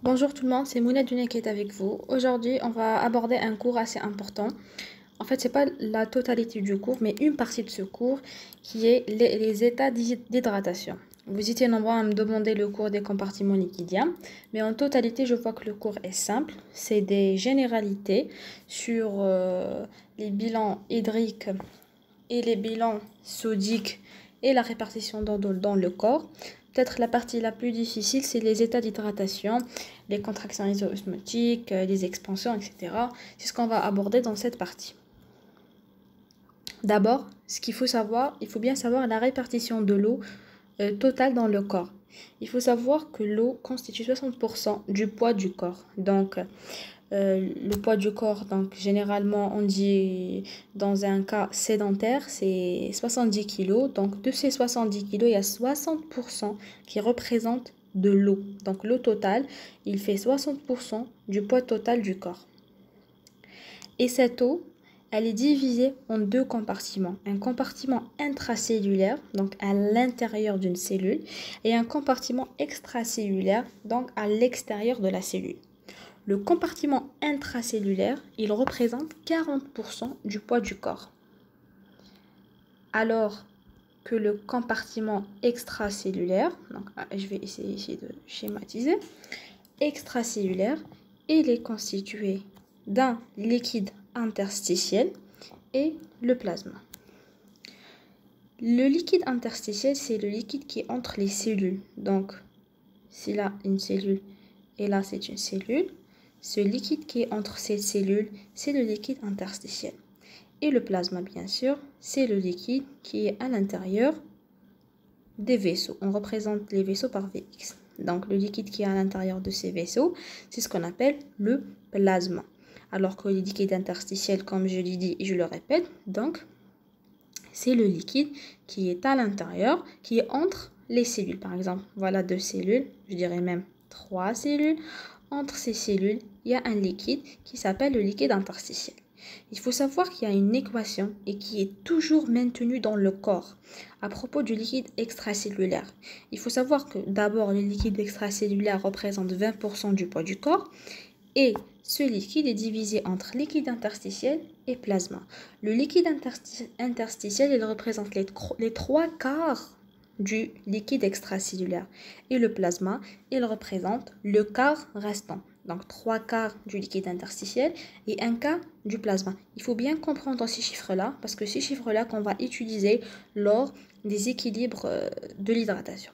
Bonjour tout le monde, c'est Mouna Dunia qui est avec vous. Aujourd'hui, on va aborder un cours assez important. En fait, c'est pas la totalité du cours, mais une partie de ce cours qui est les états d'hydratation. Vous étiez nombreux à me demander le cours des compartiments liquidiens, mais en totalité, je vois que le cours est simple. C'est des généralités sur les bilans hydriques et les bilans sodiques et la répartition d'eau dans le corps. Peut-être la partie la plus difficile, c'est les états d'hydratation, les contractions iso-osmotiques, les expansions, etc. C'est ce qu'on va aborder dans cette partie. D'abord, ce qu'il faut savoir, il faut bien savoir la répartition de l'eau totale dans le corps. Il faut savoir que l'eau constitue 60% du poids du corps. Donc, le poids du corps, donc généralement on dit dans un cas sédentaire, c'est 70 kg. Donc de ces 70 kg, il y a 60% qui représentent de l'eau. Donc l'eau totale, il fait 60% du poids total du corps. Et cette eau, elle est divisée en deux compartiments. Un compartiment intracellulaire, donc à l'intérieur d'une cellule, et un compartiment extracellulaire, donc à l'extérieur de la cellule. Le compartiment intracellulaire, il représente 40% du poids du corps. Alors que le compartiment extracellulaire, donc je vais essayer de schématiser, extracellulaire, il est constitué d'un liquide interstitiel et le plasma. Le liquide interstitiel, c'est le liquide qui est entre les cellules. Donc, c'est là une cellule et là c'est une cellule. Ce liquide qui est entre ces cellules, c'est le liquide interstitiel. Et le plasma, bien sûr, c'est le liquide qui est à l'intérieur des vaisseaux. On représente les vaisseaux par Vx. Donc, le liquide qui est à l'intérieur de ces vaisseaux, c'est ce qu'on appelle le plasma. Alors que le liquide interstitiel, comme je l'ai dit et je le répète, donc, c'est le liquide qui est à l'intérieur, qui est entre les cellules. Par exemple, voilà 2 cellules, je dirais même 3 cellules. Entre ces cellules, il y a un liquide qui s'appelle le liquide interstitiel. Il faut savoir qu'il y a une équation et qui est toujours maintenue dans le corps à propos du liquide extracellulaire. Il faut savoir que d'abord, le liquide extracellulaire représente 20% du poids du corps et ce liquide est divisé entre liquide interstitiel et plasma. Le liquide interstitiel, il représente les 3/4 du liquide extracellulaire. Et le plasma, il représente le quart restant. Donc 3/4 du liquide interstitiel et 1/4 du plasma. Il faut bien comprendre ces chiffres-là, parce que ces chiffres-là qu'on va utiliser lors des équilibres de l'hydratation.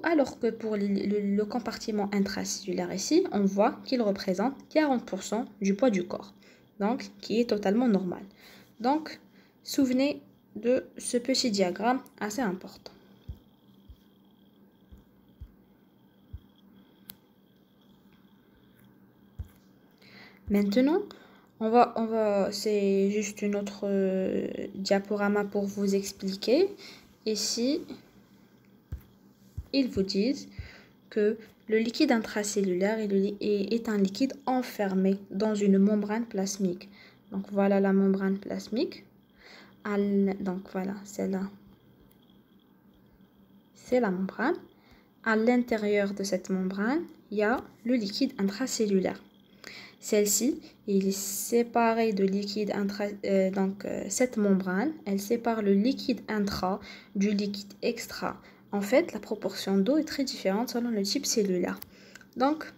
Alors que pour le compartiment intracellulaire ici, on voit qu'il représente 40% du poids du corps, donc qui est totalement normal. Donc, souvenez de ce petit diagramme assez important. Maintenant, c'est juste une autre diaporama pour vous expliquer. Ici, ils vous disent que le liquide intracellulaire est un liquide enfermé dans une membrane plasmique. Donc voilà la membrane plasmique. Donc voilà, celle-là, c'est la membrane. À l'intérieur de cette membrane, il y a le liquide intracellulaire. Celle-ci, il est séparé de liquide cette membrane, elle sépare le liquide intra du liquide extra. En fait, la proportion d'eau est très différente selon le type cellulaire. Donc,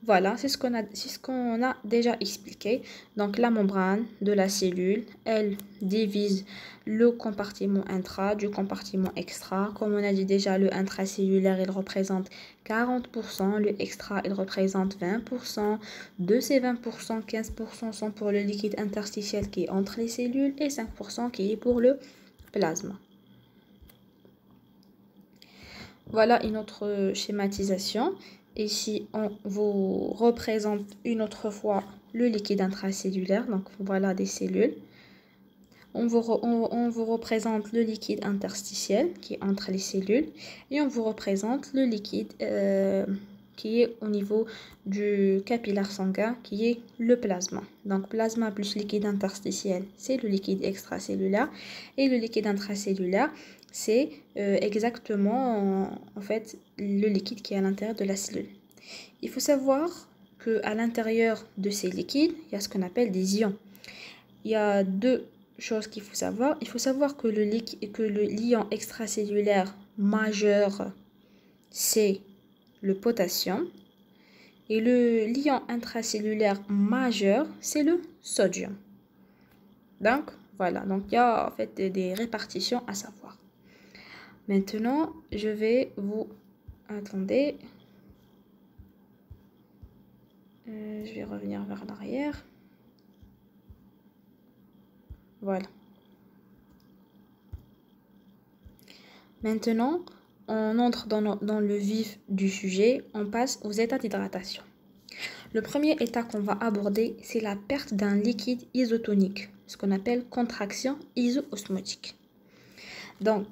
voilà, c'est ce qu'on a déjà expliqué. Donc, la membrane de la cellule, elle divise le compartiment intra du compartiment extra. Comme on a dit déjà, le intracellulaire, il représente 40%, le extra, il représente 20%. De ces 20%, 15% sont pour le liquide interstitiel qui est entre les cellules et 5% qui est pour le plasma. Voilà une autre schématisation. Ici, on vous représente une autre fois le liquide intracellulaire. Donc, voilà des cellules. On vous représente le liquide interstitiel qui est entre les cellules. Et on vous représente le liquide qui est au niveau du capillaire sanguin, qui est le plasma. Donc, plasma plus liquide interstitiel, c'est le liquide extracellulaire. Et le liquide intracellulaire, c'est exactement en fait le liquide qui est à l'intérieur de la cellule. Il faut savoir qu'à l'intérieur de ces liquides, il y a ce qu'on appelle des ions. Il y a deux choses qu'il faut savoir. Il faut savoir que l'ion extracellulaire majeur, c'est le potassium. Et l'ion intracellulaire majeur, c'est le sodium. Donc, voilà. Donc, il y a en fait des répartitions à savoir. Maintenant, je vais vous... Attendez. Je vais revenir vers l'arrière. Voilà. Maintenant, on entre dans le vif du sujet. On passe aux états d'hydratation. Le premier état qu'on va aborder, c'est la perte d'un liquide isotonique, ce qu'on appelle contraction iso-osmotique. Donc,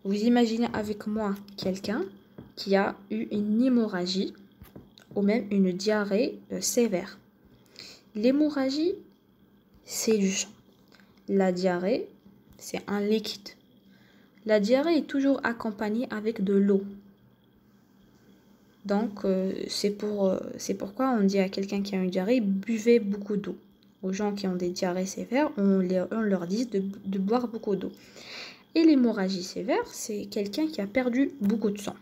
vous imaginez avec moi quelqu'un qui a eu une hémorragie ou même une diarrhée sévère. L'hémorragie, c'est du sang. La diarrhée, c'est un liquide. La diarrhée est toujours accompagnée avec de l'eau. Donc, c'est pourquoi on dit à quelqu'un qui a une diarrhée, buvez beaucoup d'eau. Aux gens qui ont des diarrhées sévères, on leur dit de boire beaucoup d'eau. Et l'hémorragie sévère, c'est quelqu'un qui a perdu beaucoup de sang.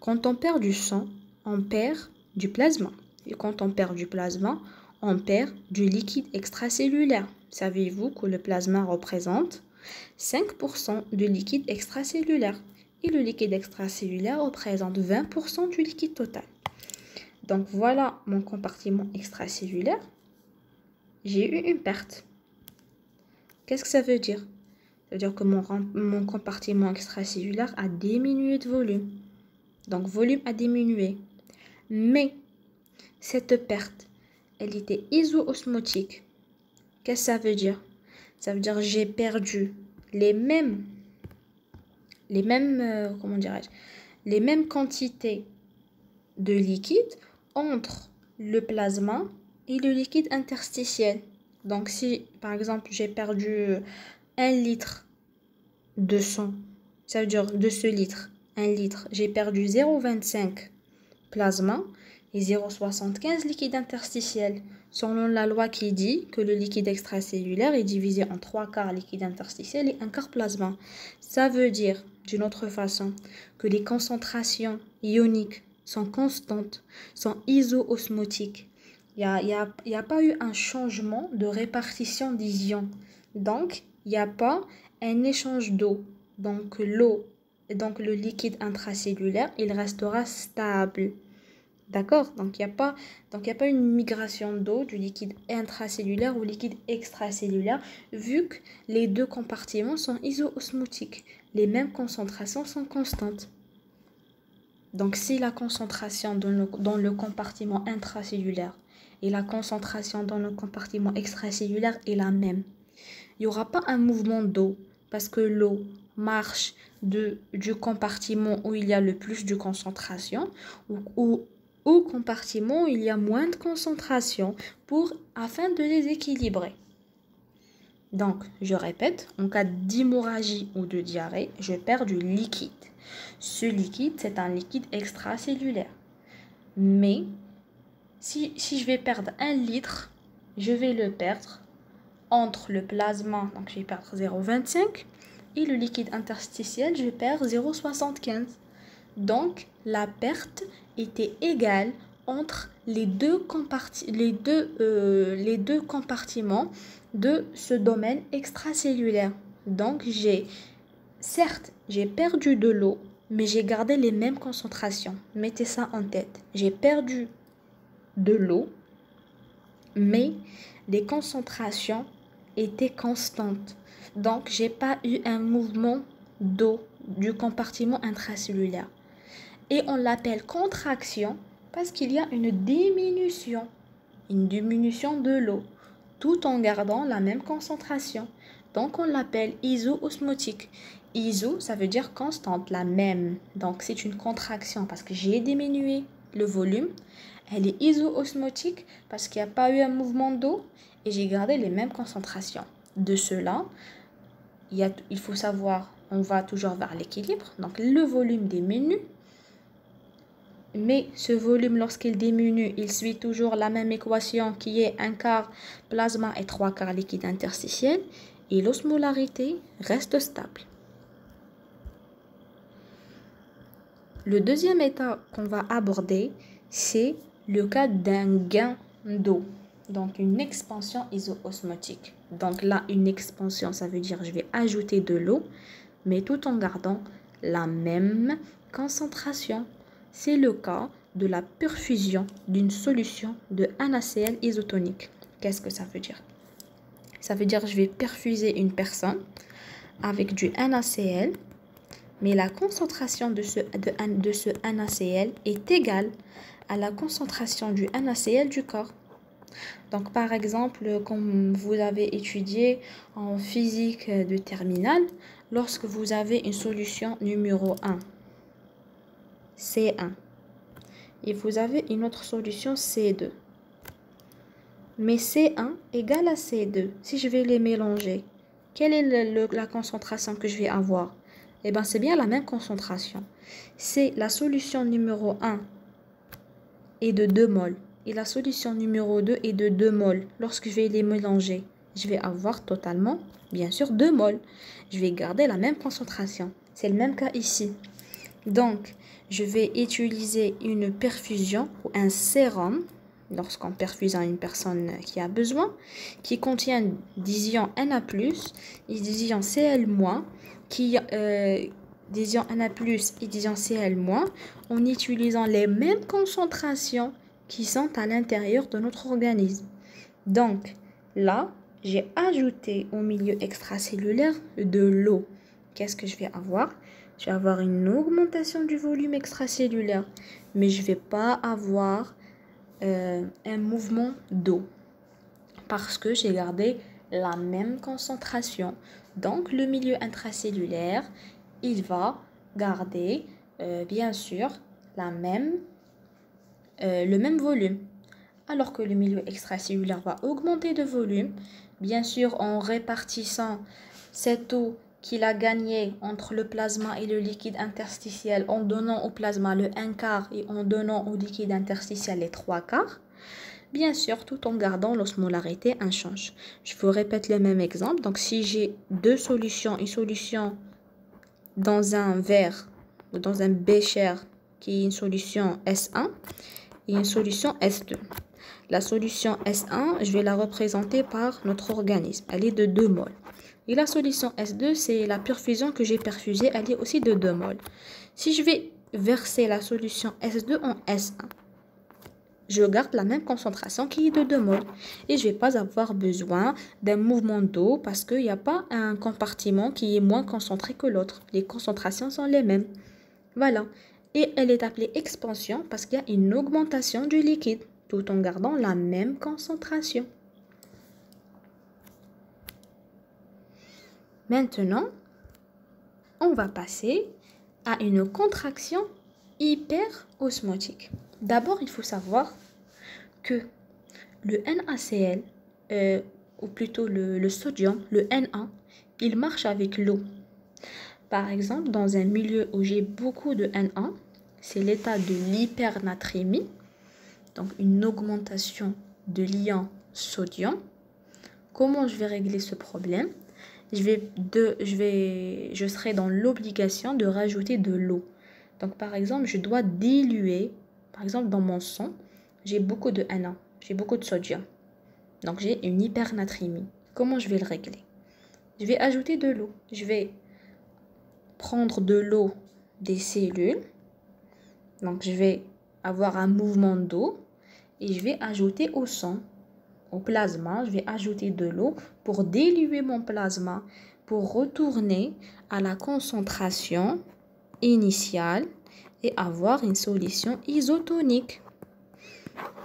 Quand on perd du sang, on perd du plasma. Et quand on perd du plasma, on perd du liquide extracellulaire. Savez-vous que le plasma représente 5% du liquide extracellulaire? Et le liquide extracellulaire représente 20% du liquide total. Donc voilà mon compartiment extracellulaire. J'ai eu une perte. Qu'est-ce que ça veut dire? Ça veut dire que mon compartiment extracellulaire a diminué de volume. Donc volume a diminué. Mais cette perte, elle était iso-osmotique. Qu'est-ce que ça veut dire? Ça veut dire que j'ai perdu les mêmes quantités de liquide entre le plasma et le liquide interstitiel. Donc si par exemple j'ai perdu 1 litre de sang, ça veut dire de ce litre, 1 litre, j'ai perdu 0,25 plasma et 0,75 liquide interstitiel. Selon la loi qui dit que le liquide extracellulaire est divisé en 3 quarts liquide interstitiel et 1 quart plasma. Ça veut dire, d'une autre façon, que les concentrations ioniques sont constantes, sont iso-osmotiques. Il n'y a pas eu un changement de répartition des ions. Donc, il n'y a pas un échange d'eau. Donc, le liquide intracellulaire, il restera stable. D'accord? Donc, il n'y a pas une migration d'eau du liquide intracellulaire au liquide extracellulaire, vu que les deux compartiments sont iso-osmotiques. Les mêmes concentrations sont constantes. Donc, si la concentration dans le compartiment intracellulaire et la concentration dans le compartiment extracellulaire est la même, il n'y aura pas un mouvement d'eau, parce que l'eau marche du compartiment où il y a le plus de concentration ou au compartiment où il y a moins de concentration afin de les équilibrer. Donc, je répète, en cas d'hémorragie ou de diarrhée, je perds du liquide. Ce liquide, c'est un liquide extracellulaire. Mais, si je vais perdre 1 litre, je vais le perdre entre le plasma, donc je vais perdre 0,25, et le liquide interstitiel, je perds 0,75. Donc, la perte était égale entre les deux compartiments de ce domaine extracellulaire. Donc, certes, j'ai perdu de l'eau, mais j'ai gardé les mêmes concentrations. Mettez ça en tête. J'ai perdu de l'eau, mais les concentrations étaient constantes. Donc, j'ai pas eu un mouvement d'eau du compartiment intracellulaire. Et on l'appelle contraction parce qu'il y a une diminution de l'eau, tout en gardant la même concentration. Donc, on l'appelle iso-osmotique. Iso, ça veut dire constante, la même. Donc, c'est une contraction parce que j'ai diminué le volume. Elle est iso-osmotique parce qu'il n'y a pas eu un mouvement d'eau et j'ai gardé les mêmes concentrations. De cela, il faut savoir, on va toujours vers l'équilibre. Donc, le volume diminue Mais ce volume, lorsqu'il diminue, il suit toujours la même équation qui est 1/4 plasma et 3/4 liquide interstitiel. Et l'osmolarité reste stable. Le deuxième état qu'on va aborder, c'est le cas d'un gain d'eau. Donc une expansion iso-osmotique. Donc là, une expansion, ça veut dire je vais ajouter de l'eau, mais tout en gardant la même concentration. C'est le cas de la perfusion d'une solution de NaCl isotonique. Qu'est-ce que ça veut dire? Ça veut dire que je vais perfuser une personne avec du NaCl, mais la concentration de ce NaCl est égale à la concentration du NaCl du corps. Donc par exemple, comme vous avez étudié en physique de terminale, lorsque vous avez une solution numéro 1, C1, et vous avez une autre solution C2, mais C1 égale à C2, si je vais les mélanger, quelle est la concentration que je vais avoir? Eh bien, c'est bien la même concentration. C'est la solution numéro 1 est de 2 moles. Et la solution numéro 2 est de 2 moles. Lorsque je vais les mélanger, je vais avoir totalement, bien sûr, 2 moles. Je vais garder la même concentration. C'est le même cas ici. Donc, je vais utiliser une perfusion ou un sérum, lorsqu'on perfuse à une personne qui a besoin, qui contient d'ions Na+, et d'ions Cl-, qui d'ions Na+, et d'ions Cl-, en utilisant les mêmes concentrations qui sont à l'intérieur de notre organisme. Donc, là, j'ai ajouté au milieu extracellulaire de l'eau. Qu'est-ce que je vais avoir? Je vais avoir une augmentation du volume extracellulaire, mais je ne vais pas avoir un mouvement d'eau parce que j'ai gardé la même concentration. Donc, le milieu intracellulaire, il va garder, bien sûr, le même volume. Alors que le milieu extracellulaire va augmenter de volume, bien sûr, en répartissant cette eau qu'il a gagnée entre le plasma et le liquide interstitiel, en donnant au plasma le 1/4 et en donnant au liquide interstitiel les 3/4. Bien sûr, tout en gardant l'osmolarité inchangée. Je vous répète le même exemple. Donc, si j'ai deux solutions, une solution dans un verre ou dans un bécher qui est une solution S1 et une solution S2. La solution S1, je vais la représenter par notre organisme. Elle est de 2 moles. Et la solution S2, c'est la perfusion que j'ai perfusée. Elle est aussi de 2 moles. Si je vais verser la solution S2 en S1, je garde la même concentration qui est de 2 moles. Et je ne vais pas avoir besoin d'un mouvement d'eau parce qu'il n'y a pas un compartiment qui est moins concentré que l'autre. Les concentrations sont les mêmes. Voilà. Et elle est appelée expansion parce qu'il y a une augmentation du liquide tout en gardant la même concentration. Maintenant, on va passer à une contraction hyperosmotique. D'abord, il faut savoir que le NaCl, ou plutôt le sodium, le Na, il marche avec l'eau. Par exemple, dans un milieu où j'ai beaucoup de Na, c'est l'état de l'hypernatrémie, donc une augmentation de l'ion sodium. Comment je vais régler ce problème? Je serai dans l'obligation de rajouter de l'eau. Donc, par exemple, je dois diluer, par exemple, dans mon sang, j'ai beaucoup de Na, j'ai beaucoup de sodium. Donc, j'ai une hypernatrémie. Comment je vais le régler? Je vais ajouter de l'eau. Je vais prendre de l'eau des cellules. Donc, je vais avoir un mouvement d'eau et je vais ajouter au sang, au plasma, je vais ajouter de l'eau pour diluer mon plasma, pour retourner à la concentration initiale et avoir une solution isotonique.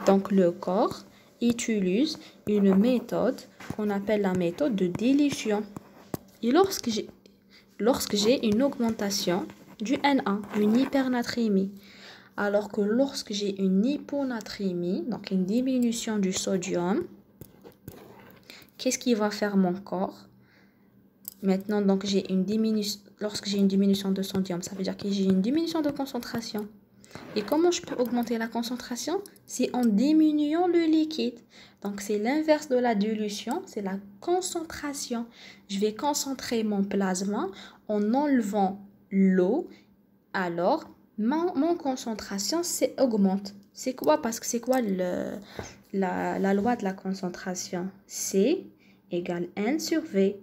Donc, le corps utilise une méthode qu'on appelle la méthode de dilution. Et lorsque j'ai une augmentation du Na, une hypernatrémie, alors que lorsque j'ai une hyponatrémie, donc une diminution du sodium, qu'est-ce qui va faire mon corps? Maintenant, donc lorsque j'ai une diminution de sodium, ça veut dire que j'ai une diminution de concentration. Et comment je peux augmenter la concentration? C'est en diminuant le liquide. Donc, c'est l'inverse de la dilution, c'est la concentration. Je vais concentrer mon plasma en enlevant l'eau. Alors, mon concentration augmente. C'est quoi? Parce que c'est quoi la loi de la concentration? C égale N sur V.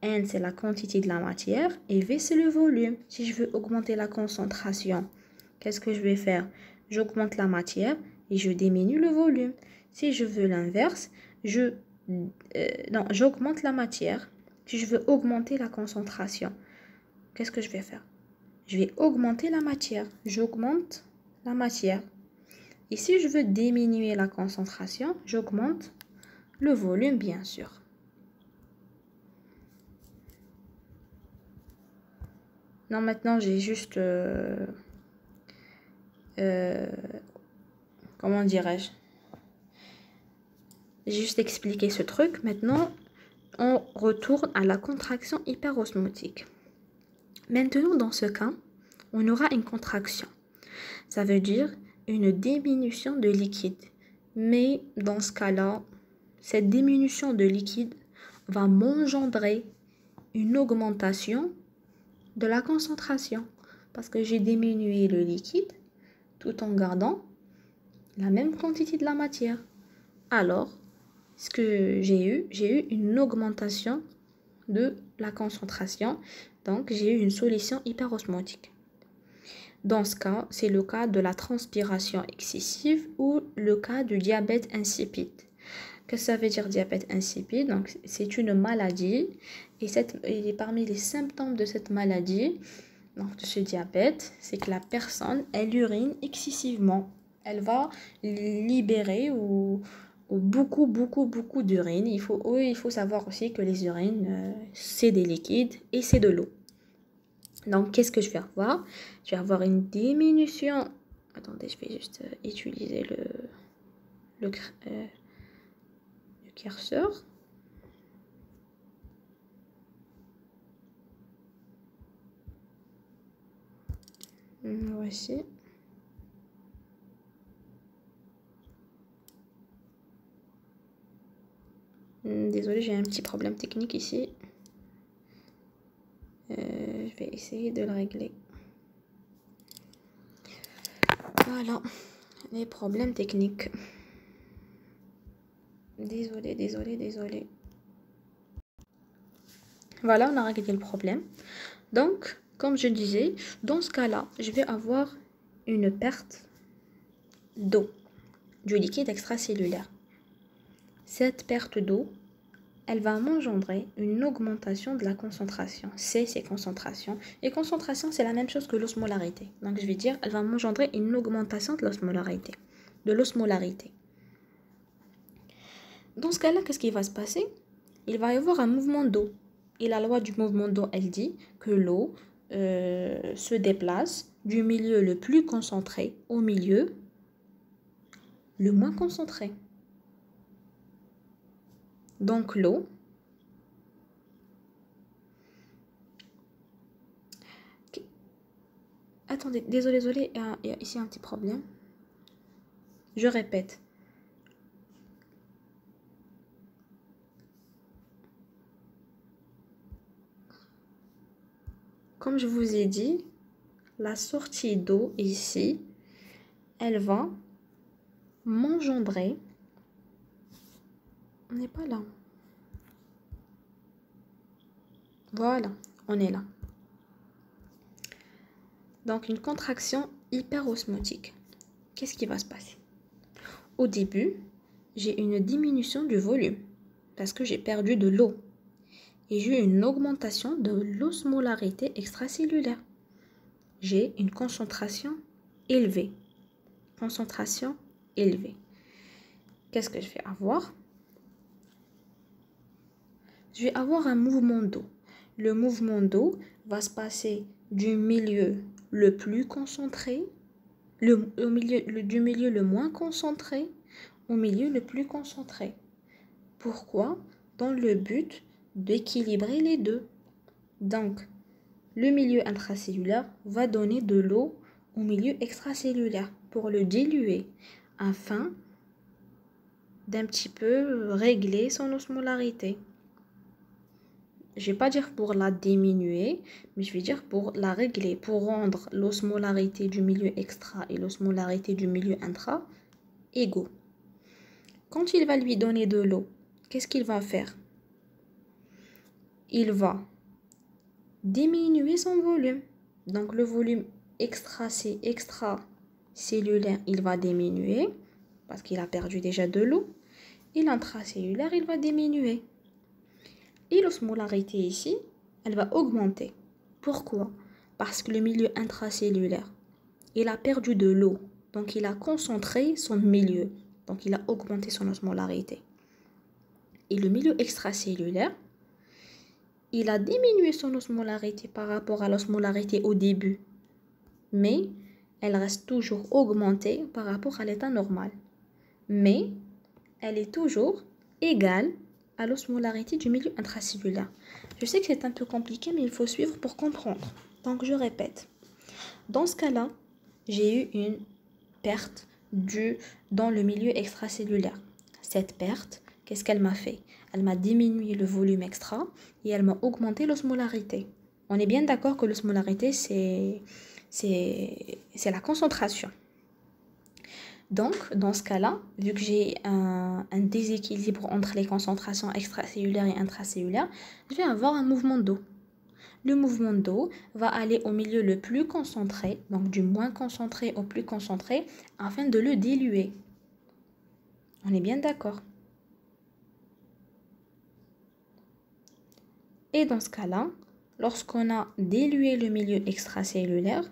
N, c'est la quantité de la matière et V, c'est le volume. Si je veux augmenter la concentration, qu'est-ce que je vais faire? J'augmente la matière et je diminue le volume. Si je veux l'inverse, j'augmente la matière. Si je veux augmenter la concentration, qu'est-ce que je vais faire? Je vais augmenter la matière. J'augmente la matière. Et si je veux diminuer la concentration, j'augmente le volume, bien sûr. Non, maintenant, j'ai juste... comment dirais-je? J'ai juste expliqué ce truc. Maintenant, on retourne à la contraction hyperosmotique. Maintenant, dans ce cas, on aura une contraction. Ça veut dire une diminution de liquide. Mais dans ce cas-là, cette diminution de liquide va m'engendrer une augmentation de la concentration. Parce que j'ai diminué le liquide tout en gardant la même quantité de la matière. Alors, ce que j'ai eu une augmentation de la concentration. Donc, j'ai eu une solution hyperosmotique. Dans ce cas, c'est le cas de la transpiration excessive ou le cas du diabète insipide. Qu'est-ce que ça veut dire diabète insipide? Donc, c'est une maladie et parmi les symptômes de cette maladie, donc de ce diabète, c'est que la personne, elle urine excessivement. Elle va libérer ou beaucoup d'urine. Il faut savoir aussi que les urines, c'est des liquides et c'est de l'eau. Donc, qu'est-ce que je vais avoir? Je vais avoir une diminution. Attendez, je vais juste utiliser le curseur. Voici. Désolée, j'ai un petit problème technique ici. Je vais essayer de le régler. Voilà, les problèmes techniques. Désolée. Voilà, on a réglé le problème. Donc, comme je disais, dans ce cas-là, je vais avoir une perte d'eau, du liquide extracellulaire. Cette perte d'eau, elle va m'engendrer une augmentation de la concentration. C, c'est concentration. Et concentration, c'est la même chose que l'osmolarité. Donc, je vais dire, elle va m'engendrer une augmentation de l'osmolarité. Dans ce cas-là, qu'est-ce qui va se passer? Il va y avoir un mouvement d'eau. Et la loi du mouvement d'eau, elle dit que l'eau se déplace du milieu le plus concentré au milieu le moins concentré. Donc l'eau Attendez, désolé, il y a ici un petit problème. Je répète. Comme je vous ai dit, la sortie d'eau ici, elle va m'engendrer. On n'est pas là. Voilà, on est là. Donc, une contraction hyperosmotique. Qu'est-ce qui va se passer? Au début, j'ai une diminution du volume parce que j'ai perdu de l'eau. Et j'ai une augmentation de l'osmolarité extracellulaire. J'ai une concentration élevée. Qu'est-ce que je vais avoir? Je vais avoir un mouvement d'eau. Le mouvement d'eau va se passer du milieu le plus concentré, du milieu le moins concentré au milieu le plus concentré. Pourquoi? Dans le but d'équilibrer les deux. Donc, le milieu intracellulaire va donner de l'eau au milieu extracellulaire pour le diluer afin d'un petit peu régler son osmolarité. Je ne vais pas dire pour la diminuer, mais je vais dire pour la régler, pour rendre l'osmolarité du milieu extra et l'osmolarité du milieu intra égaux. Quand il va lui donner de l'eau, qu'est-ce qu'il va faire? Il va diminuer son volume. Donc le volume extracellulaire, il va diminuer parce qu'il a perdu déjà de l'eau. Et l'intracellulaire, il va diminuer. Et l'osmolarité ici, elle va augmenter. Pourquoi? Parce que le milieu intracellulaire, il a perdu de l'eau. Donc il a concentré son milieu. Donc il a augmenté son osmolarité. Et le milieu extracellulaire, il a diminué son osmolarité par rapport à l'osmolarité au début. Mais elle reste toujours augmentée par rapport à l'état normal. Mais elle est toujours égale à l'osmolarité du milieu intracellulaire. Je sais que c'est un peu compliqué, mais il faut suivre pour comprendre. Donc je répète. Dans ce cas-là, j'ai eu une perte dans le milieu extracellulaire. Cette perte, qu'est-ce qu'elle m'a fait? Elle m'a diminué le volume extra et elle m'a augmenté l'osmolarité. On est bien d'accord que l'osmolarité, c'est la concentration. Donc, dans ce cas-là, vu que j'ai un déséquilibre entre les concentrations extracellulaires et intracellulaires, je vais avoir un mouvement d'eau. Le mouvement d'eau va aller au milieu le plus concentré, donc du moins concentré au plus concentré, afin de le diluer. On est bien d'accord. Et dans ce cas-là, lorsqu'on a dilué le milieu extracellulaire,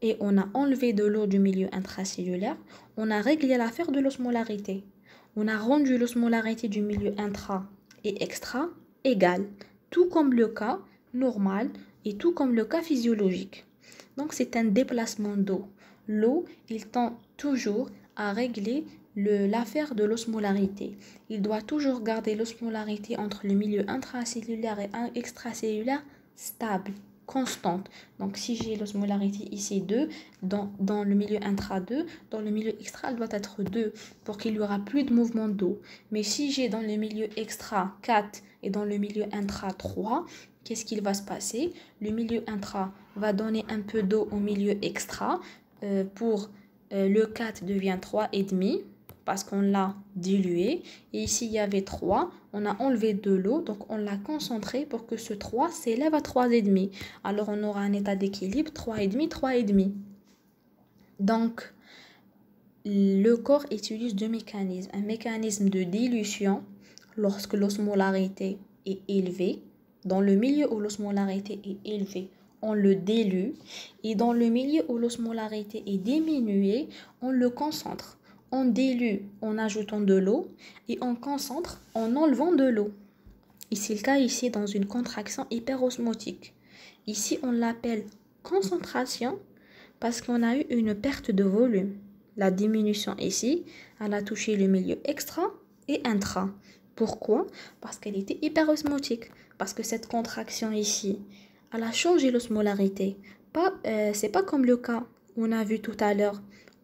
et on a enlevé de l'eau du milieu intracellulaire, on a réglé l'affaire de l'osmolarité. On a rendu l'osmolarité du milieu intra et extra égale, tout comme le cas normal et tout comme le cas physiologique. Donc c'est un déplacement d'eau. L'eau, il tend toujours à régler l'affaire de l'osmolarité. Il doit toujours garder l'osmolarité entre le milieu intracellulaire et extracellulaire stable, constante. Donc si j'ai l'osmolarité ici 2, dans le milieu intra 2, dans le milieu extra, elle doit être 2 pour qu'il n'y aura plus de mouvement d'eau. Mais si j'ai dans le milieu extra 4 et dans le milieu intra 3, qu'est-ce qu'il va se passer? Le milieu intra va donner un peu d'eau au milieu extra le 4 devient 3,5 parce qu'on l'a dilué. Et ici, il y avait 3. On a enlevé de l'eau, donc on l'a concentré pour que ce 3 s'élève à 3,5. Alors, on aura un état d'équilibre 3,5, 3,5. Donc, le corps utilise deux mécanismes. Un mécanisme de dilution lorsque l'osmolarité est élevée. Dans le milieu où l'osmolarité est élevée, on le dilue. Et dans le milieu où l'osmolarité est diminuée, on le concentre. On dilue en ajoutant de l'eau et on concentre en enlevant de l'eau. Et c'est le cas ici dans une contraction hyperosmotique. Ici, on l'appelle concentration parce qu'on a eu une perte de volume. La diminution ici, elle a touché le milieu extra et intra. Pourquoi? Parce qu'elle était hyperosmotique. Parce que cette contraction ici, elle a changé l'osmolarité. C'est pas comme le cas où on a vu tout à l'heure.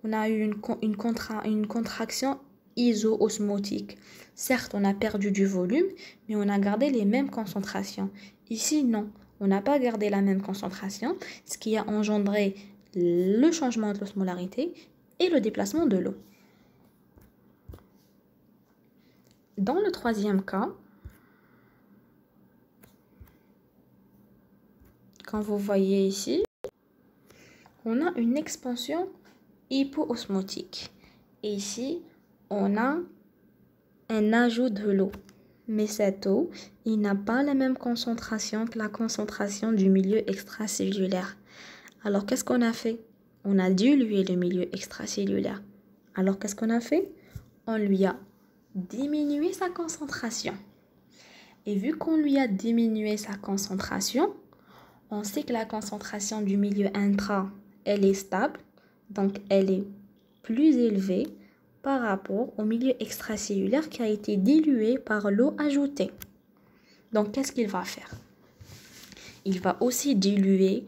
On a eu une contraction iso-osmotique. Certes, on a perdu du volume, mais on a gardé les mêmes concentrations. Ici, non. On n'a pas gardé la même concentration, ce qui a engendré le changement de l'osmolarité et le déplacement de l'eau. Dans le troisième cas, quand vous voyez ici, on a une expansion hypoosmotique. Et ici, on a un ajout de l'eau. Mais cette eau, il n'a pas la même concentration que la concentration du milieu extracellulaire. Alors, qu'est-ce qu'on a fait? On a dilué le milieu extracellulaire. Alors, qu'est-ce qu'on a fait? On lui a diminué sa concentration. Et vu qu'on lui a diminué sa concentration, on sait que la concentration du milieu intra, elle est stable, donc elle est plus élevée par rapport au milieu extracellulaire qui a été dilué par l'eau ajoutée. Donc, qu'est-ce qu'il va faire? Il va aussi diluer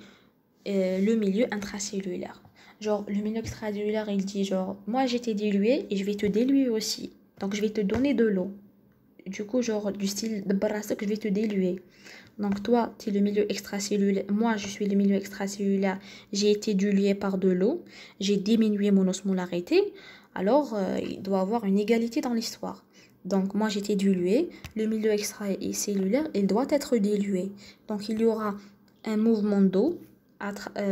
le milieu intracellulaire. Genre, le milieu extracellulaire, il dit genre, moi j'étais dilué et je vais te diluer aussi. Donc, je vais te donner de l'eau. Du coup, genre, du style de brasse que je vais te diluer. Donc, toi, tu es le milieu extracellulaire. Moi, je suis le milieu extracellulaire. J'ai été dilué par de l'eau. J'ai diminué mon osmolarité. Alors, il doit y avoir une égalité dans l'histoire. Donc, moi, j'étais dilué. Le milieu extracellulaire, il doit être dilué. Donc, il y aura un mouvement d'eau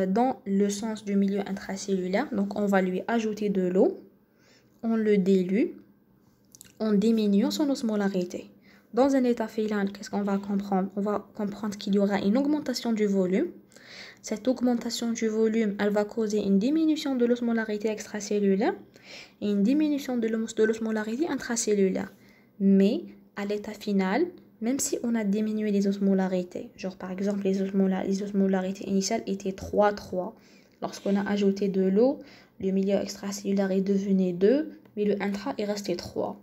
dans le sens du milieu intracellulaire. Donc, on va lui ajouter de l'eau. On le dilue en diminuant son osmolarité. Dans un état final, qu'est-ce qu'on va comprendre? On va comprendre qu'il y aura une augmentation du volume. Cette augmentation du volume, elle va causer une diminution de l'osmolarité extracellulaire et une diminution de l'osmolarité intracellulaire. Mais à l'état final, même si on a diminué les osmolarités, genre par exemple les osmolarités initiales étaient 3,3. Lorsqu'on a ajouté de l'eau, le milieu extracellulaire est devenu 2, mais le intra est resté 3.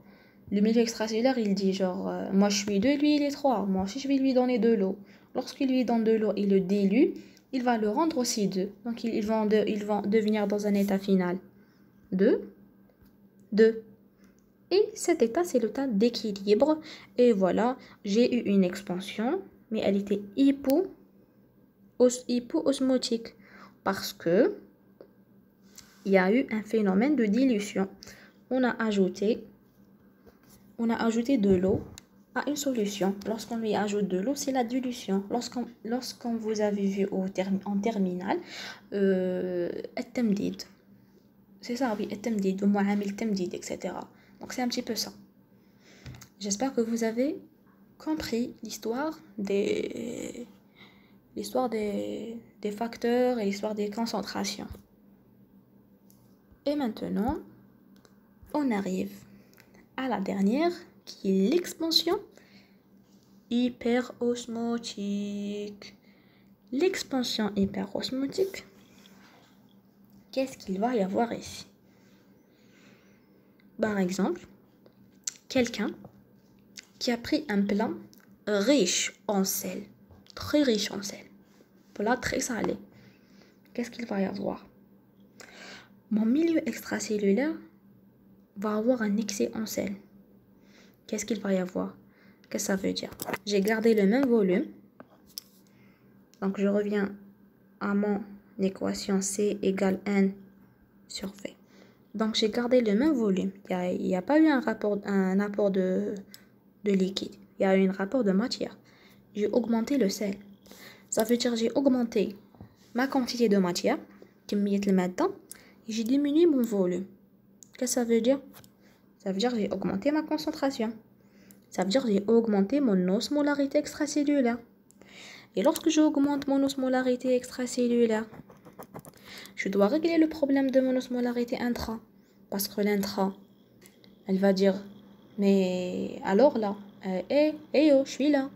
Le milieu extracellulaire, il dit genre, moi je suis 2, lui il est 3. Moi aussi je vais lui donner de l'eau. Lorsqu'il lui donne de l'eau et le dilue, il va le rendre aussi 2. Donc ils vont devenir dans un état final 2, 2. Et cet état, c'est l'état d'équilibre. Et voilà, j'ai eu une expansion, mais elle était hypo-osmotique. Parce que il y a eu un phénomène de dilution. On a ajouté de l'eau à une solution. Lorsqu'on lui ajoute de l'eau, c'est la dilution. Lorsqu'on vous avez vu en terminale, التمديد. C'est ça, oui, التمديد, ومعامل التمديد, etc. Donc c'est un petit peu ça. J'espère que vous avez compris l'histoire des facteurs et l'histoire des concentrations. Et maintenant, on arrive à la dernière, qui est l'expansion hyperosmotique. L'expansion hyperosmotique, qu'est-ce qu'il va y avoir ici? Par exemple, quelqu'un qui a pris un plat riche en sel, très riche en sel, plat très salé. Qu'est-ce qu'il va y avoir? Mon milieu extracellulaire va avoir un excès en sel. Qu'est-ce qu'il va y avoir? Qu'est-ce que ça veut dire? J'ai gardé le même volume. Donc, je reviens à mon équation C égale N sur V. Donc, j'ai gardé le même volume. Il n'y a pas eu un apport de liquide. Il y a eu un rapport de matière. J'ai augmenté le sel. Ça veut dire que j'ai augmenté ma quantité de matière, et j'ai diminué mon volume. Qu'est-ce que ça veut dire? Ça veut dire que j'ai augmenté ma concentration. Ça veut dire que j'ai augmenté mon osmolarité extracellulaire. Et lorsque j'augmente mon osmolarité extracellulaire, je dois régler le problème de mon osmolarité intra. Parce que l'intra, elle va dire, mais alors là, je suis là.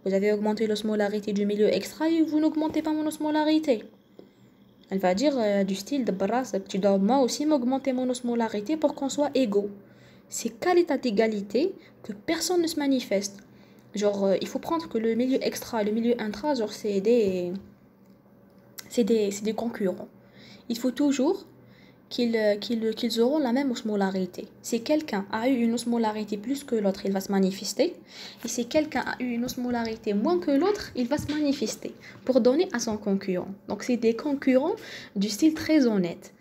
Vous avez augmenté l'osmolarité du milieu extra et vous n'augmentez pas mon osmolarité. Elle va dire du style de brasse, tu dois moi aussi m'augmenter mon osmolarité pour qu'on soit égaux. C'est qu'à l'état d'égalité que personne ne se manifeste. Genre, il faut prendre que le milieu extra et le milieu intra, genre, c'est des concurrents. Il faut toujours qu'ils auront la même osmolarité. Si quelqu'un a eu une osmolarité plus que l'autre, il va se manifester. Et si quelqu'un a eu une osmolarité moins que l'autre, il va se manifester pour donner à son concurrent. Donc, c'est des concurrents du style très honnête.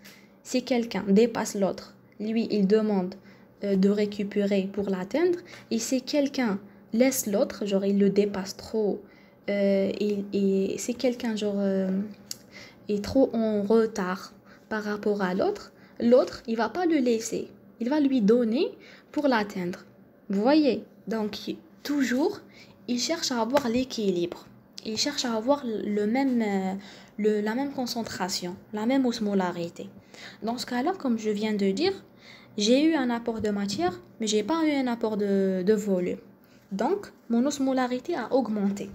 Si quelqu'un dépasse l'autre, lui, il demande de récupérer pour l'atteindre. Et si quelqu'un laisse l'autre, genre, il le dépasse trop, et si quelqu'un, genre, est trop en retard par rapport à l'autre, il va pas le laisser. Il va lui donner pour l'atteindre. Vous voyez? Donc, toujours, il cherche à avoir l'équilibre. Il cherche à avoir la même concentration, la même osmolarité. Dans ce cas-là, comme je viens de dire, j'ai eu un apport de matière, mais j'ai pas eu un apport de volume. Donc, mon osmolarité a augmenté.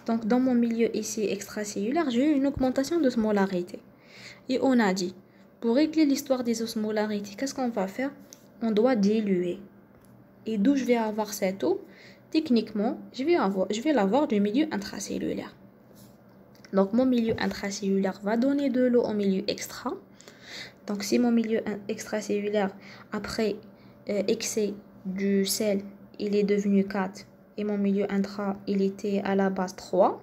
Donc, dans mon milieu ici extracellulaire, j'ai eu une augmentation d'osmolarité. Et on a dit, pour régler l'histoire des osmolarités, qu'est-ce qu'on va faire? On doit diluer. Et d'où je vais avoir cette eau? Techniquement, je vais l'avoir du milieu intracellulaire. Donc, mon milieu intracellulaire va donner de l'eau au milieu extra. Donc, si mon milieu extracellulaire, après excès du sel, il est devenu 4 et mon milieu intra, il était à la base 3,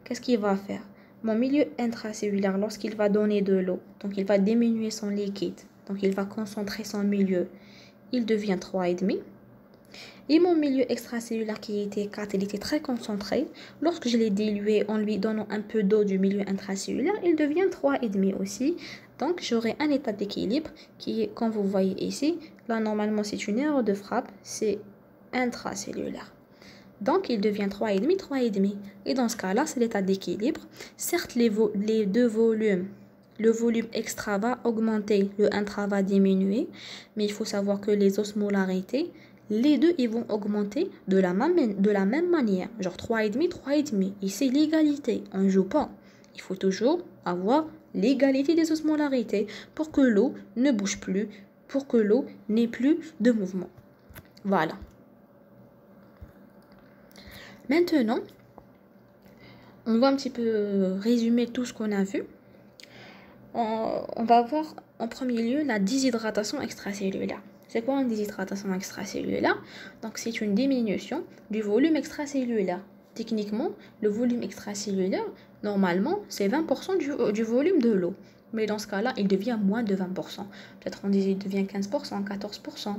qu'est-ce qu'il va faire? Mon milieu intracellulaire, lorsqu'il va donner de l'eau, donc il va diminuer son liquide, donc il va concentrer son milieu, il devient 3,5. Et mon milieu extracellulaire qui était 4, il était très concentré. Lorsque je l'ai dilué en lui donnant un peu d'eau du milieu intracellulaire, il devient 3,5 aussi. Donc j'aurai un état d'équilibre qui est, comme vous voyez ici, là normalement c'est une erreur de frappe, c'est intracellulaire. Donc il devient 3,5, 3,5. Et dans ce cas-là, c'est l'état d'équilibre. Certes, les deux volumes, le volume extra va augmenter, le intra va diminuer, mais il faut savoir que les osmolarités, les deux, ils vont augmenter de la même manière. Genre 3,5, 3,5. Et c'est l'égalité. On ne joue pas. Il faut toujours avoir l'égalité des osmolarités pour que l'eau ne bouge plus, pour que l'eau n'ait plus de mouvement. Voilà. Maintenant, on va un petit peu résumer tout ce qu'on a vu. On va voir en premier lieu la déshydratation extracellulaire. C'est quoi une déshydratation extracellulaire? Donc, c'est une diminution du volume extracellulaire. Techniquement, le volume extracellulaire, normalement, c'est 20% du volume de l'eau. Mais dans ce cas-là, il devient moins de 20%. Peut-être on dit il devient 15%, 14%.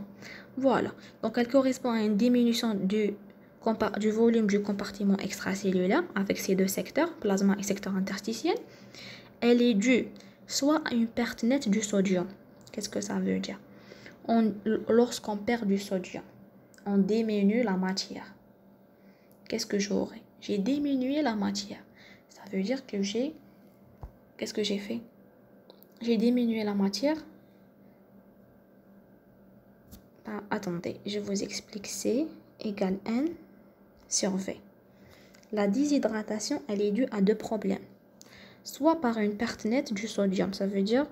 Voilà. Donc, elle correspond à une diminution du volume du compartiment extracellulaire avec ces deux secteurs, plasma et secteur interstitiel. Elle est due soit à une perte nette du sodium. Qu'est-ce que ça veut dire? Lorsqu'on perd du sodium, on diminue la matière. Qu'est-ce que j'aurai? J'ai diminué la matière. Ça veut dire que qu'est-ce que j'ai fait? J'ai diminué la matière. Attendez, je vous explique. C égale N sur V. La déshydratation, elle est due à deux problèmes. Soit par une perte nette du sodium, ça veut dire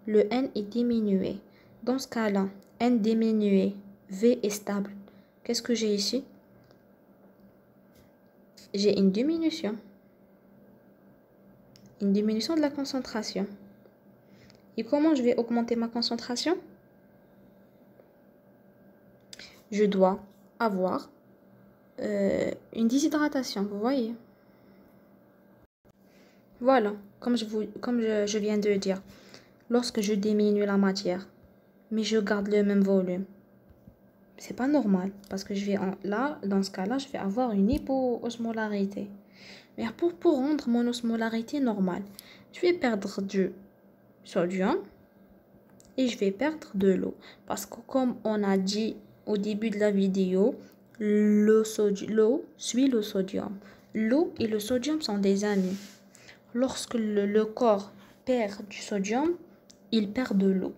le N est diminué. Dans ce cas-là, N diminué, V est stable. Qu'est-ce que j'ai ici? J'ai une diminution. Une diminution de la concentration. Et comment je vais augmenter ma concentration? Je dois avoir une déshydratation, vous voyez? Voilà, comme je viens de dire, lorsque je diminue la matière, mais je garde le même volume, c'est pas normal, parce que là, dans ce cas-là, je vais avoir une hypoosmolarité. Mais pour rendre mon osmolarité normale, je vais perdre du sodium et je vais perdre de l'eau. Parce que comme on a dit au début de la vidéo, l'eau suit le sodium. L'eau et le sodium sont des amis. Lorsque le corps perd du sodium, il perd de l'eau.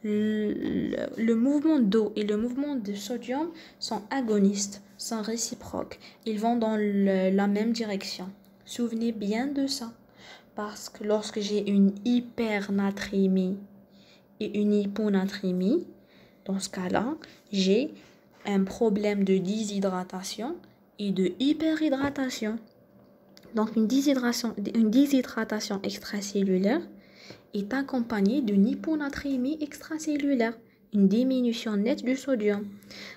Le mouvement d'eau et le mouvement de sodium sont agonistes, sont réciproques. Ils vont dans la même direction. Souvenez bien de ça. Parce que lorsque j'ai une hypernatrémie et une hyponatrémie, dans ce cas-là, j'ai un problème de déshydratation et de hyperhydratation. Donc, une déshydratation extracellulaire est accompagnée d'une hyponatrémie extracellulaire, une diminution nette du sodium.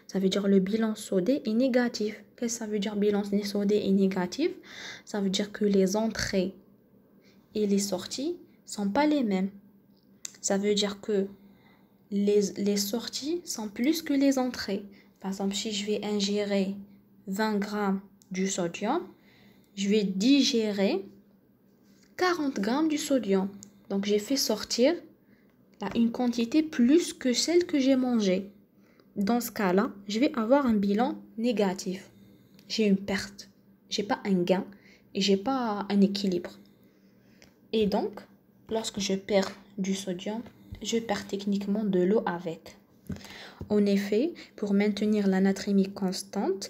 Ça veut dire le bilan sodé est négatif. Qu'est-ce que ça veut dire bilan sodé est négatif? Ça veut dire que les entrées et les sorties ne sont pas les mêmes. Ça veut dire que les sorties sont plus que les entrées. Par exemple, si je vais ingérer 20 grammes du sodium, je vais digérer 40 grammes du sodium. Donc, j'ai fait sortir une quantité plus que celle que j'ai mangée. Dans ce cas-là, je vais avoir un bilan négatif. J'ai une perte. Je n'ai pas un gain et je n'ai pas un équilibre. Et donc, lorsque je perds du sodium, je perds techniquement de l'eau avec. En effet, pour maintenir l'anatrémie constante,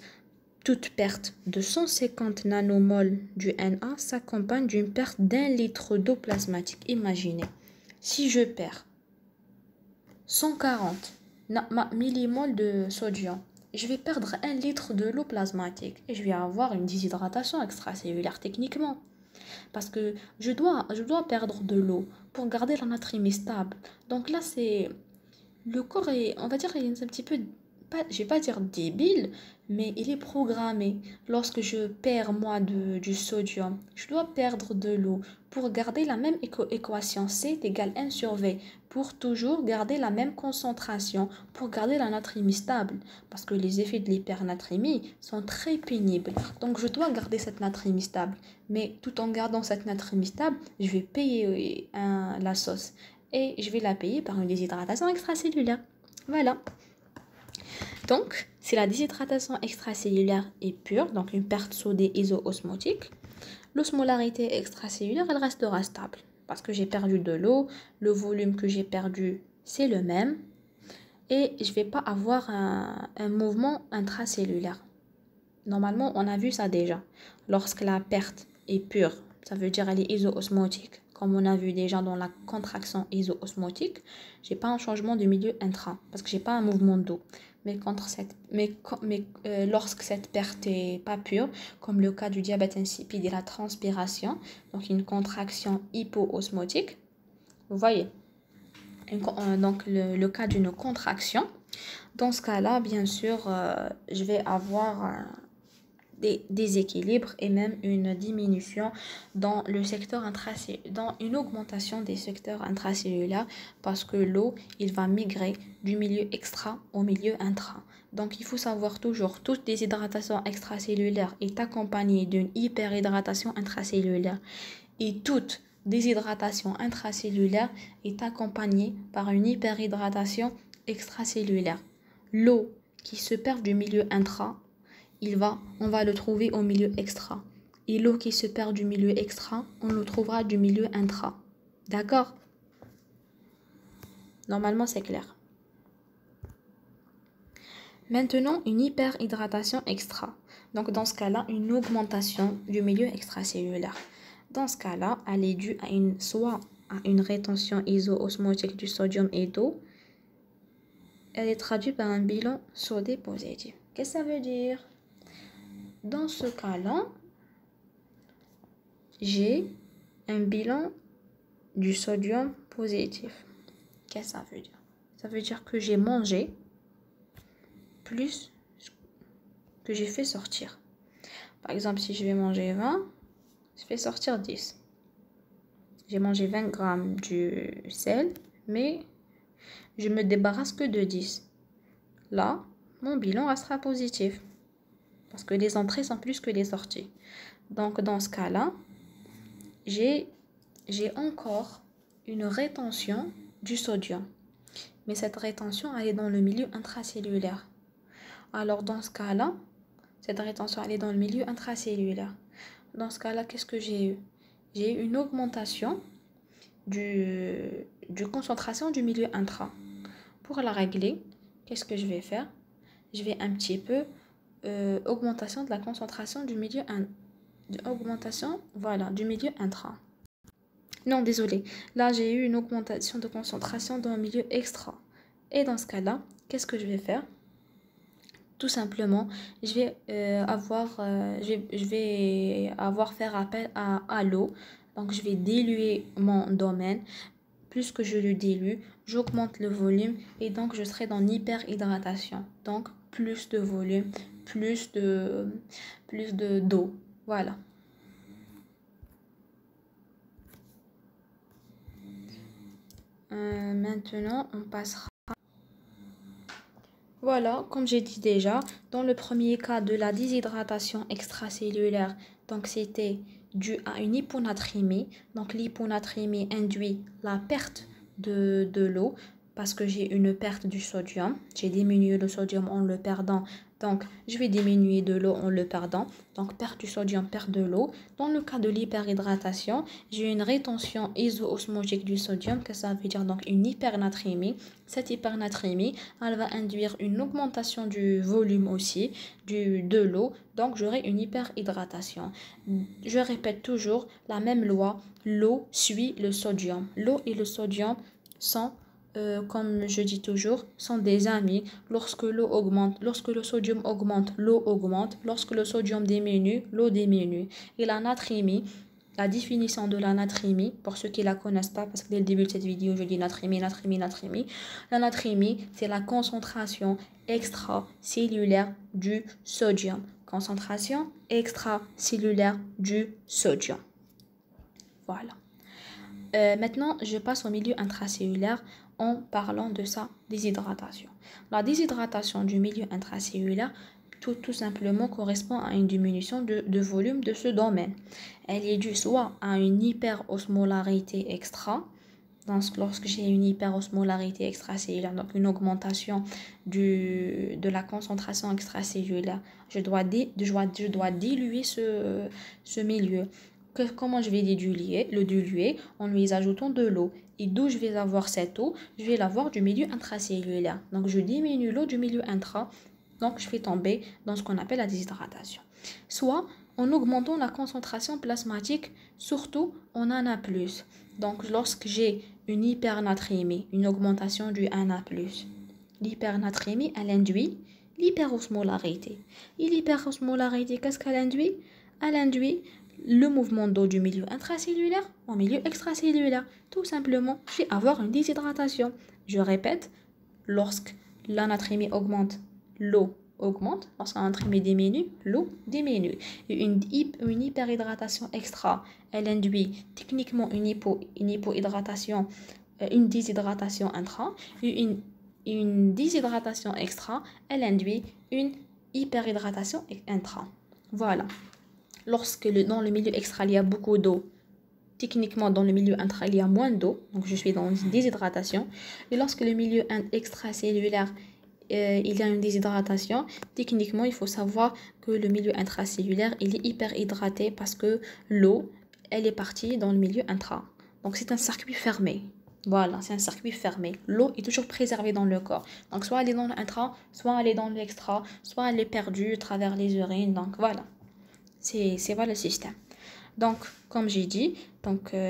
toute perte de 150 nanomoles du Na s'accompagne d'une perte d'1 litre d'eau plasmatique. Imaginez, si je perds 140 millimoles de sodium, je vais perdre 1 litre de l'eau plasmatique et je vais avoir une déshydratation extracellulaire techniquement. Parce que je dois perdre de l'eau pour garder la natrémie stable. Donc là, c'est le corps est, on va dire, il est un petit peu, pas, je vais pas dire débile, mais il est programmé. Lorsque je perds moi du sodium, je dois perdre de l'eau pour garder la même équation C est égale n sur V, pour toujours garder la même concentration, pour garder la natrémie stable. Parce que les effets de l'hypernatrémie sont très pénibles. Donc je dois garder cette natrémie stable. Mais tout en gardant cette natrémie stable, je vais payer la sauce et je vais la payer par une déshydratation extracellulaire. Voilà. Donc, si la déshydratation extracellulaire est pure, donc une perte sodée iso-osmotique, l'osmolarité extracellulaire, elle restera stable. Parce que j'ai perdu de l'eau, le volume que j'ai perdu, c'est le même. Et je ne vais pas avoir un mouvement intracellulaire. Normalement, on a vu ça déjà. Lorsque la perte est pure, ça veut dire elle est iso-osmotique. Comme on a vu déjà dans la contraction iso-osmotique, j'ai pas un changement de milieu intra parce que j'ai pas un mouvement d'eau. Lorsque cette perte est pas pure, comme le cas du diabète insipide et la transpiration, donc une contraction hypo-osmotique, vous voyez, donc le cas d'une contraction, dans ce cas-là, bien sûr, je vais avoir des déséquilibres et même une diminution dans le secteur dans une augmentation des secteurs intracellulaires parce que l'eau, il va migrer du milieu extra au milieu intra. Donc il faut savoir toujours, toute déshydratation extracellulaire est accompagnée d'une hyperhydratation intracellulaire et toute déshydratation intracellulaire est accompagnée par une hyperhydratation extracellulaire. L'eau qui se perd du milieu intra, on va le trouver au milieu extra. Et l'eau qui se perd du milieu extra, on le trouvera du milieu intra. D'accord? Normalement, c'est clair. Maintenant, une hyperhydratation extra. Donc, dans ce cas-là, une augmentation du milieu extracellulaire. Dans ce cas-là, elle est due soit à une rétention iso-osmotique du sodium et d'eau. Elle est traduite par un bilan sodé positif. Qu'est-ce que ça veut dire? Dans ce cas-là, j'ai un bilan du sodium positif. Qu'est-ce que ça veut dire? Ça veut dire que j'ai mangé plus que j'ai fait sortir. Par exemple, si je vais manger 20, je fais sortir 10. J'ai mangé 20 grammes du sel, mais je me débarrasse que de 10. Là, mon bilan restera positif. Parce que les entrées sont plus que les sorties. Donc, dans ce cas-là, j'ai encore une rétention du sodium. Mais cette rétention, elle est dans le milieu intracellulaire. Alors, dans ce cas-là, cette rétention, elle est dans le milieu intracellulaire. Dans ce cas-là, qu'est-ce que j'ai eu? J'ai eu une augmentation du concentration du milieu intra. Pour la régler, qu'est-ce que je vais faire? Je vais un petit peu augmentation de la concentration du milieu du milieu intra. Non, désolé. Là, j'ai eu une augmentation de concentration dans le milieu extra. Et dans ce cas-là, qu'est-ce que je vais faire? Tout simplement, je vais avoir faire appel à l'eau. Donc, je vais diluer mon domaine. Plus que je le dilue, j'augmente le volume et donc je serai dans l'hyperhydratation. Donc, plus de volume, plus d'eau. Voilà. Maintenant, on passera. Voilà, comme j'ai dit déjà, dans le premier cas de la déshydratation extracellulaire, donc c'était dû à une hyponatrémie. Donc l'hyponatrémie induit la perte de l'eau parce que j'ai une perte du sodium. J'ai diminué le sodium en le perdant. Donc, je vais diminuer de l'eau en le perdant. Donc, perte du sodium, perte de l'eau. Dans le cas de l'hyperhydratation, j'ai une rétention iso-osmotique du sodium, que ça veut dire donc une hypernatrémie. Cette hypernatrémie, elle va induire une augmentation du volume aussi, de l'eau. Donc, j'aurai une hyperhydratation. Je répète toujours la même loi. L'eau suit le sodium. L'eau et le sodium sont comme je dis toujours, sont des amis. Lorsque l'eau augmente, lorsque le sodium augmente, l'eau augmente. Lorsque le sodium diminue, l'eau diminue. Et la natrémie, la définition de la natrémie, pour ceux qui ne la connaissent pas, parce que dès le début de cette vidéo, je dis natrémie, natrémie, natrémie. La natrémie, c'est la concentration extracellulaire du sodium. Concentration extracellulaire du sodium. Voilà. Maintenant, je passe au milieu intracellulaire en parlant de sa déshydratation. La déshydratation du milieu intracellulaire, tout simplement, correspond à une diminution de volume de ce domaine. Elle est due soit à une hyperosmolarité extra, donc lorsque j'ai une hyperosmolarité extracellulaire, donc une augmentation de la concentration extracellulaire, je dois diluer ce milieu. Comment je vais le diluer? En lui ajoutant de l'eau. Et d'où je vais avoir cette eau? Je vais l'avoir du milieu intracellulaire. Donc je diminue l'eau du milieu intra. Donc je vais tomber dans ce qu'on appelle la déshydratation. Soit en augmentant la concentration plasmatique, surtout en Na+. Donc lorsque j'ai une hypernatrémie, une augmentation du Na+, l'hypernatrémie, elle induit l'hyperosmolarité. Et l'hyperosmolarité, qu'est-ce qu'elle induit? Elle induit le mouvement d'eau du milieu intracellulaire au milieu extracellulaire. Tout simplement, je vais avoir une déshydratation. Je répète, lorsque la natrémie augmente, l'eau augmente. Lorsque la natrémie diminue, l'eau diminue. Et une hyperhydratation extra, elle induit techniquement une hypohydratation, une déshydratation intra. Et une déshydratation extra, elle induit une hyperhydratation intra. Voilà. Lorsque dans le milieu extra, il y a beaucoup d'eau, techniquement dans le milieu intra, il y a moins d'eau, donc je suis dans une déshydratation. Et lorsque le milieu extracellulaire, il y a une déshydratation, techniquement, il faut savoir que le milieu intracellulaire, il est hyperhydraté parce que l'eau, elle est partie dans le milieu intra. Donc c'est un circuit fermé. Voilà, c'est un circuit fermé. L'eau est toujours préservée dans le corps. Donc soit elle est dans l'intra, soit elle est dans l'extra, soit elle est perdue à travers les urines. Donc voilà. C'est voilà le système. Donc, comme j'ai dit,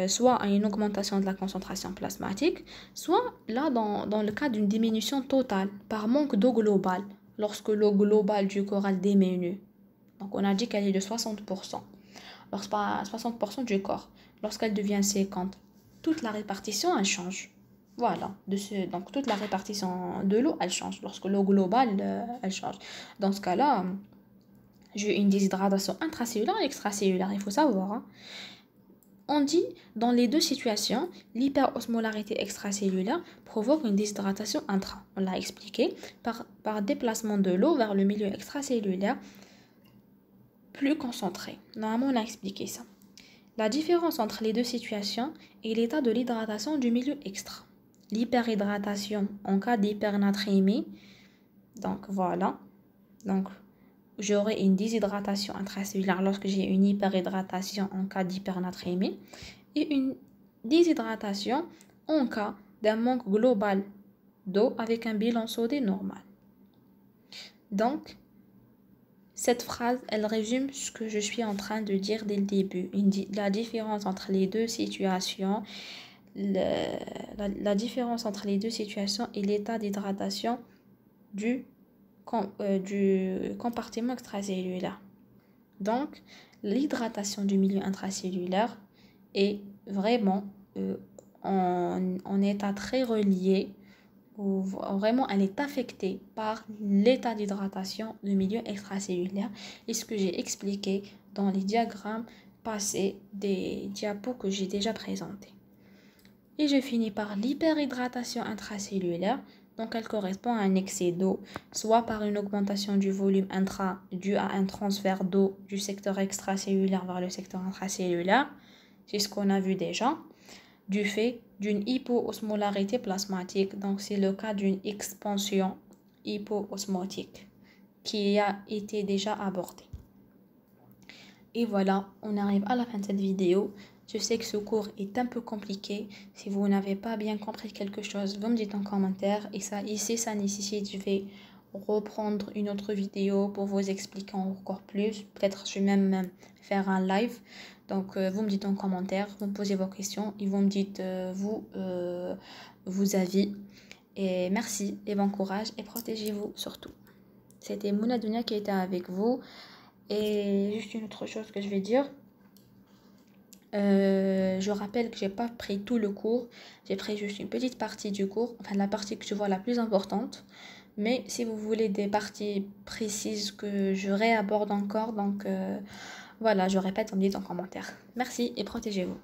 soit à une augmentation de la concentration plasmatique, soit là dans le cas d'une diminution totale par manque d'eau globale, lorsque l'eau globale du corps elle diminue. Donc, on a dit qu'elle est de 60%. Lorsque 60% du corps, lorsqu'elle devient 50%, toute la répartition elle change. Voilà, donc toute la répartition de l'eau elle change. Lorsque l'eau globale elle change. Dans ce cas-là, j'ai une déshydratation intracellulaire et extracellulaire, il faut savoir. Hein. On dit, dans les deux situations, l'hyperosmolarité extracellulaire provoque une déshydratation intra. On l'a expliqué, par déplacement de l'eau vers le milieu extracellulaire plus concentré. Normalement, on a expliqué ça. La différence entre les deux situations est l'état de l'hydratation du milieu extra. L'hyperhydratation en cas d'hypernatrémie, donc voilà, donc j'aurai une déshydratation intracellulaire lorsque j'ai une hyperhydratation en cas d'hypernatrémie et une déshydratation en cas d'un manque global d'eau avec un bilan sodé normal. Donc, cette phrase, elle résume ce que je suis en train de dire dès le début. La différence entre les deux situations, la différence entre les deux situations et l'état d'hydratation du compartiment extracellulaire. Donc, l'hydratation du milieu intracellulaire est vraiment en état très relié, ou vraiment elle est affectée par l'état d'hydratation du milieu extracellulaire et ce que j'ai expliqué dans les diagrammes passés des diapos que j'ai déjà présentés. Et je finis par l'hyperhydratation intracellulaire. Donc, elle correspond à un excès d'eau, soit par une augmentation du volume intra dû à un transfert d'eau du secteur extracellulaire vers le secteur intracellulaire, c'est ce qu'on a vu déjà, du fait d'une hypoosmolarité plasmatique. Donc, c'est le cas d'une expansion hypoosmotique qui a été déjà abordée. Et voilà, on arrive à la fin de cette vidéo. Je sais que ce cours est un peu compliqué. Si vous n'avez pas bien compris quelque chose, vous me dites en commentaire. Et ça, ici, ça nécessite, je vais reprendre une autre vidéo pour vous expliquer encore plus. Peut-être je vais même faire un live. Donc, vous me dites en commentaire, vous me posez vos questions et vous me dites vos avis. Et merci et bon courage et protégez-vous surtout. C'était Mouna Dunia qui était avec vous. Et juste une autre chose que je vais dire. Je rappelle que j'ai pas pris tout le cours, j'ai pris juste une petite partie du cours, enfin la partie que je vois la plus importante. Mais si vous voulez des parties précises que je réaborde encore, donc voilà, je répète, on me dit en commentaire. Merci et protégez-vous.